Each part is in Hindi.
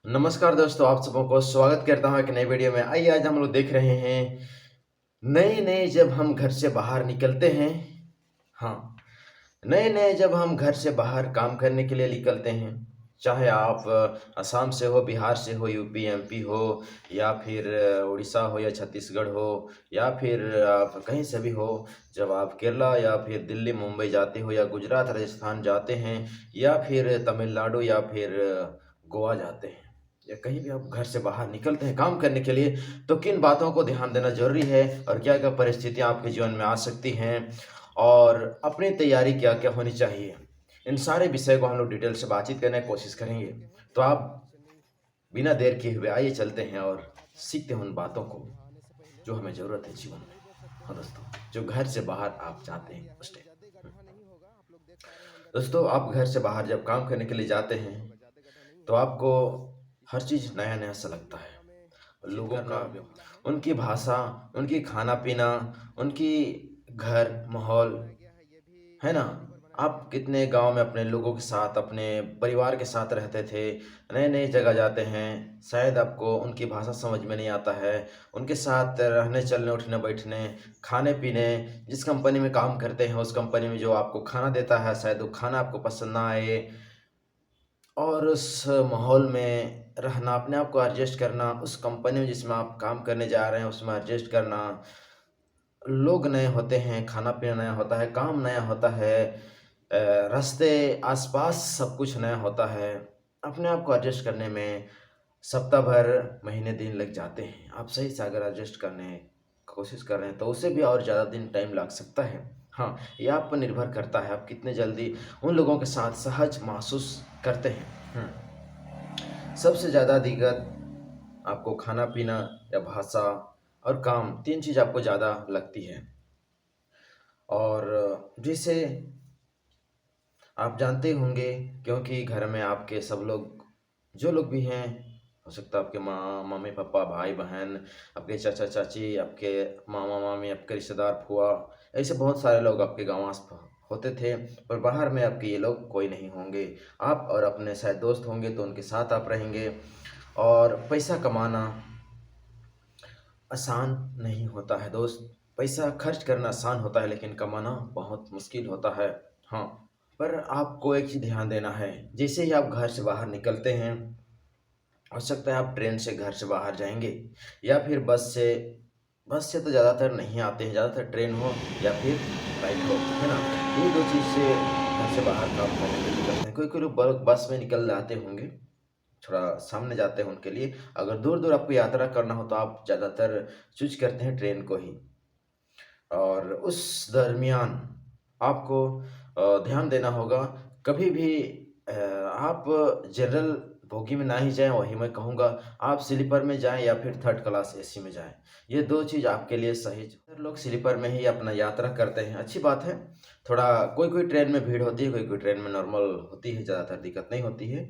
नमस्कार दोस्तों, आप सबों को स्वागत करता हूँ एक नई वीडियो में। आइए आज हम लोग देख रहे हैं नए-नए जब हम घर से बाहर निकलते हैं। हाँ, नए-नए जब हम घर से बाहर काम करने के लिए निकलते हैं, चाहे आप असम से हो, बिहार से हो, यूपी, एमपी हो या फिर उड़ीसा हो या छत्तीसगढ़ हो या फिर आप कहीं से भी हो। जब आप केरला या फिर दिल्ली, मुंबई जाते हो या गुजरात, राजस्थान जाते हैं या फिर तमिलनाडु या फिर गोवा जाते हैं या कहीं भी आप घर से बाहर निकलते हैं काम करने के लिए, तो किन बातों को ध्यान देना ज़रूरी है और क्या-क्या परिस्थितियाँ आपके जीवन में आ सकती हैं और अपनी तैयारी क्या-क्या होनी चाहिए। इन सारे विषय को हम लोग डिटेल से बातचीत करने की कोशिश करेंगे। तो आप बिना देर किए हुए आइए चलते हैं और सीखते हैं उन बातों को जो हमें ज़रूरत है जीवन में। हाँ दोस्तों, जो घर से बाहर आप जाते हैं उस टाइम। दोस्तों, आप घर से बाहर जब काम करने के लिए जाते हैं, तो आपको हर चीज़ नया-नया सा लगता है। लोगों का उनकी भाषा, उनकी खाना-पीना, उनकी घर, माहौल, है ना? आप कितने गाँव में अपने लोगों के साथ, अपने परिवार के साथ रहते थे, नए-नए जगह जाते हैं, शायद आपको उनकी भाषा समझ में नहीं आता है, उनके साथ रहने, चलने, उठने, बैठने, खाने-पीने, जिस कंपनी में काम करते हैं, उस कंपनी में जो आपको खाना देता है, शायद वो खाना आपको पसंद ना आए और उस माहौल में रहना, अपने आप को एडजस्ट करना, उस कंपनी में जिसमें आप काम करने जा रहे हैं, उसमें एडजस्ट करना, लोग नए होते हैं, खाना-पीना नया होता है, काम नया होता है, रास्ते, आस-पास सब कुछ नया होता है। अपने आप को एडजस्ट करने में सप्ताह भर, महीने, दिन लग जाते हैं। आप सही से अगर एडजस्ट करने की कोशिश कर रहे हैं, तो उससे भी और ज़्यादा दिन टाइम लग सकता है। हाँ, ये आप पर निर्भर करता है, आप कितने जल्दी उन लोगों के साथ सहज महसूस करते हैं। सबसे ज़्यादा दिक्कत आपको खाना-पीना या भाषा और काम 3 चीज़ आपको ज़्यादा लगती है। और जैसे आप जानते होंगे क्योंकि घर में आपके सब लोग जो लोग भी हैं, हो सकता है आपके माँ, मम्मी-पापा, भाई-बहन, आपके चाचा-चाची, आपके मामा-मामी, आपके रिश्तेदार, फूआ, ऐसे बहुत सारे लोग आपके गाँव होते थे, पर बाहर में आपके ये लोग कोई नहीं होंगे। आप और अपने शायद दोस्त होंगे तो उनके साथ आप रहेंगे और पैसा कमाना आसान नहीं होता है दोस्त। पैसा खर्च करना आसान होता है लेकिन कमाना बहुत मुश्किल होता है। हाँ, पर आपको एक चीज़ ध्यान देना है, जैसे ही आप घर से बाहर निकलते हैं, हो सकता है आप ट्रेन से घर से बाहर जाएँगे या फिर बस से तो ज़्यादातर नहीं आते हैं, ज़्यादातर ट्रेन हो या फिर फ्लाइट हो, है ना? ये 2 चीज़ से घर से बाहर काम करने के लिए निकलते हैं। कोई-कोई लोग बस में निकल जाते होंगे, थोड़ा सामने जाते हैं उनके लिए। अगर दूर-दूर आपको यात्रा करना हो तो आप ज़्यादातर चूज़ करते हैं ट्रेन को ही। और उस दरमियान आपको ध्यान देना होगा, कभी भी आप जनरल बोगी में ना ही जाएँ, वही मैं कहूँगा। आप स्लीपर में जाएँ या फिर थर्ड क्लास एसी में जाएँ। ये 2 चीज़ आपके लिए सही लोग स्लीपर में ही अपना यात्रा करते हैं, अच्छी बात है। थोड़ा कोई-कोई ट्रेन में भीड़ होती है, कोई-कोई ट्रेन में नॉर्मल होती है, ज़्यादातर दिक्कत नहीं होती है।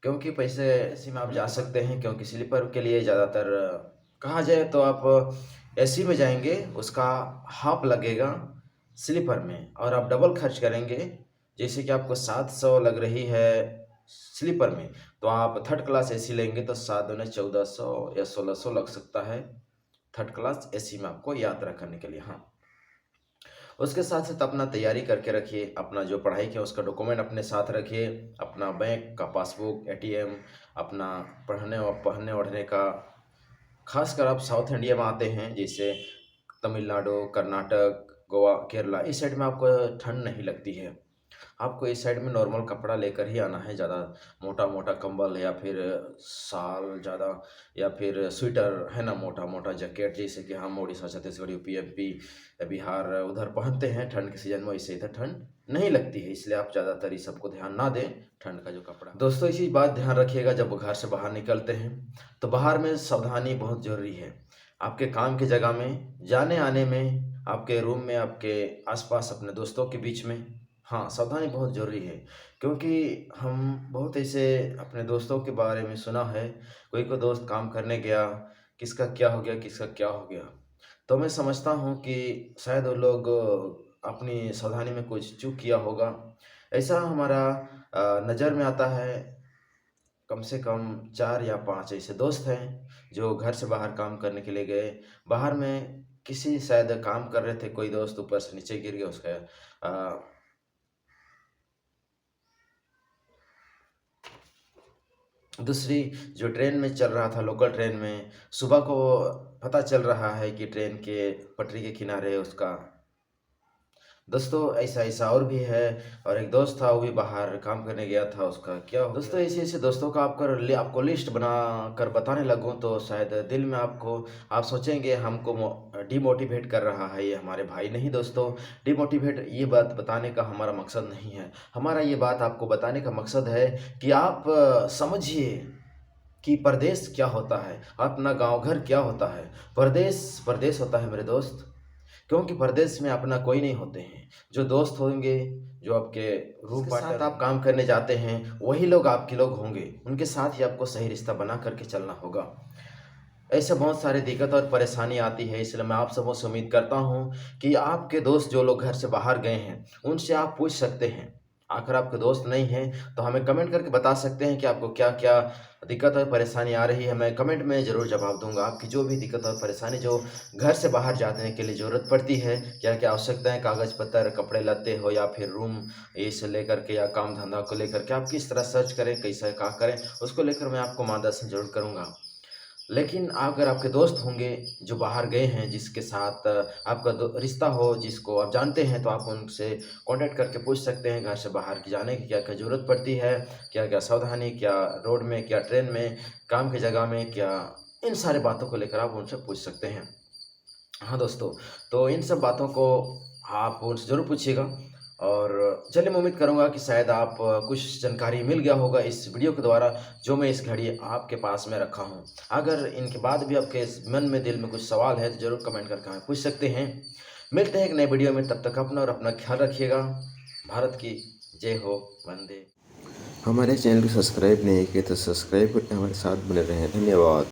क्योंकि पैसे एसी में आप जा सकते हैं, क्योंकि स्लीपर के लिए ज़्यादातर कहा जाए तो आप एसी में जाएँगे, उसका हाफ़ लगेगा स्लीपर में और आप डबल खर्च करेंगे, जैसे कि आपको 700 लग रही है स्लीपर में, तो आप थर्ड क्लास एसी लेंगे तो 7 दूनी 1400 या 1600 लग सकता है, थर्ड क्लास एसी में आपको यात्रा करने के लिए। हाँ, उसके साथ-साथ अपना तैयारी करके रखिए, अपना जो पढ़ाई किया उसका डॉक्यूमेंट अपने साथ रखिए, अपना बैंक का पासबुक, एटीएम, अपना पढ़ने और पहनने-ओढ़ने का। खासकर आप साउथ इंडिया में आते हैं, जैसे तमिलनाडु, कर्नाटक, गोवा, केरला, इस साइड में आपको ठंड नहीं लगती है। आपको इस साइड में नॉर्मल कपड़ा लेकर ही आना है, ज़्यादा मोटा-मोटा कंबल या फिर शाल ज़्यादा या फिर स्वेटर, है ना, मोटा-मोटा जैकेट, जैसे कि हम उड़ीसा, छत्तीसगढ़, यूपी, एमपी, बिहार उधर पहनते हैं ठंड के सीज़न में, वैसे इधर ठंड नहीं लगती है, इसलिए आप ज़्यादातर इस सबको ध्यान ना दें, ठंड का जो कपड़ा। दोस्तों, इसी बात ध्यान रखिएगा जब वो घर से बाहर निकलते हैं, तो बाहर में सावधानी बहुत ज़रूरी है। आपके काम की जगह में, जाने-आने में, आपके रूम में, आपके आस-पास, अपने दोस्तों के बीच में, हाँ, सावधानी बहुत ज़रूरी है, क्योंकि हम बहुत ऐसे अपने दोस्तों के बारे में सुना है, कोई दोस्त काम करने गया, किसका क्या हो गया, किसका क्या हो गया। तो मैं समझता हूँ कि शायद वो लोग अपनी सावधानी में कुछ चूक किया होगा। ऐसा हमारा नज़र में आता है कम से कम 4 या 5 ऐसे दोस्त हैं, जो घर से बाहर काम करने के लिए गए। बाहर में किसी शायद काम कर रहे थे, कोई दोस्त ऊपर से नीचे गिर गया उसका अ, दूसरी जो ट्रेन में चल रहा था, लोकल ट्रेन में, सुबह को पता चल रहा है कि ट्रेन के पटरी के किनारे उसका दोस्तों ऐसा-ऐसा और भी है। और एक दोस्त था, वो भी बाहर काम करने गया था, उसका क्या हो दोस्तों, ऐसे-ऐसे दोस्तों का आपको लिस्ट बनाकर बताने लगूँ तो शायद दिल में आप सोचेंगे हमको डिमोटिवेट कर रहा है ये हमारे भाई। नहीं दोस्तों, डिमोटिवेट ये बात बताने का हमारा मकसद नहीं है। हमारा ये बात आपको बताने का मकसद है कि आप समझिए कि परदेश क्या होता है, अपना गाँव घर क्या होता है। परदेश, परदेश होता है मेरे दोस्त। क्योंकि परदेश में अपना कोई नहीं होते हैं। जो दोस्त होंगे, जो आपके रूम जिसके साथ आप काम करने जाते हैं, वही लोग आपके लोग होंगे। उनके साथ ही आपको सही रिश्ता बना कर के चलना होगा। ऐसे बहुत सारी दिक्कत और परेशानी आती है, इसलिए मैं आप सबों से उम्मीद करता हूँ कि आपके दोस्त जो लोग घर से बाहर गए हैं, उनसे आप पूछ सकते हैं। अगर आपके दोस्त नहीं हैं, तो हमें कमेंट करके बता सकते हैं कि आपको क्या-क्या दिक्कत और परेशानी आ रही है। मैं कमेंट में ज़रूर जवाब दूँगा। आपकी जो भी दिक्कत और परेशानी जो घर से बाहर जाने के लिए ज़रूरत पड़ती है, क्या-क्या आवश्यकताएँ, कागज़-पत्तर, कपड़े-लत्ते हो या फिर रूम इसे लेकर के या काम-धंधा को लेकर के आप किस तरह सर्च करें, कैसे क्या करें, उसको लेकर मैं आपको मार्गदर्शन ज़रूर करूँगा। लेकिन अगर आपके दोस्त होंगे जो बाहर गए हैं, जिसके साथ आपका दो रिश्ता हो, जिसको आप जानते हैं, तो आप उनसे कॉन्टैक्ट करके पूछ सकते हैं घर से बाहर की जाने की क्या-क्या ज़रूरत पड़ती है, क्या-क्या सावधानी, क्या रोड में, क्या ट्रेन में, काम की जगह में, क्या इन सारी बातों को लेकर आप उनसे पूछ सकते हैं। हाँ दोस्तों, तो इन सब बातों को आप उनसे ज़रूर पूछिएगा। और चलिए, मैं उम्मीद करूँगा कि शायद आप कुछ जानकारी मिल गया होगा इस वीडियो के द्वारा, जो मैं इस घड़ी आपके पास में रखा हूँ। अगर इनके बाद भी आपके मन में, दिल में कुछ सवाल है, तो ज़रूर कमेंट करके हमें पूछ सकते हैं। मिलते हैं एक नए वीडियो में, तब तक अपना और अपना ख्याल रखिएगा। भारत की जय हो, वंदे। हमारे चैनल को सब्सक्राइब नहीं किए तो सब्सक्राइब करके हमारे साथ बने रहें। धन्यवाद।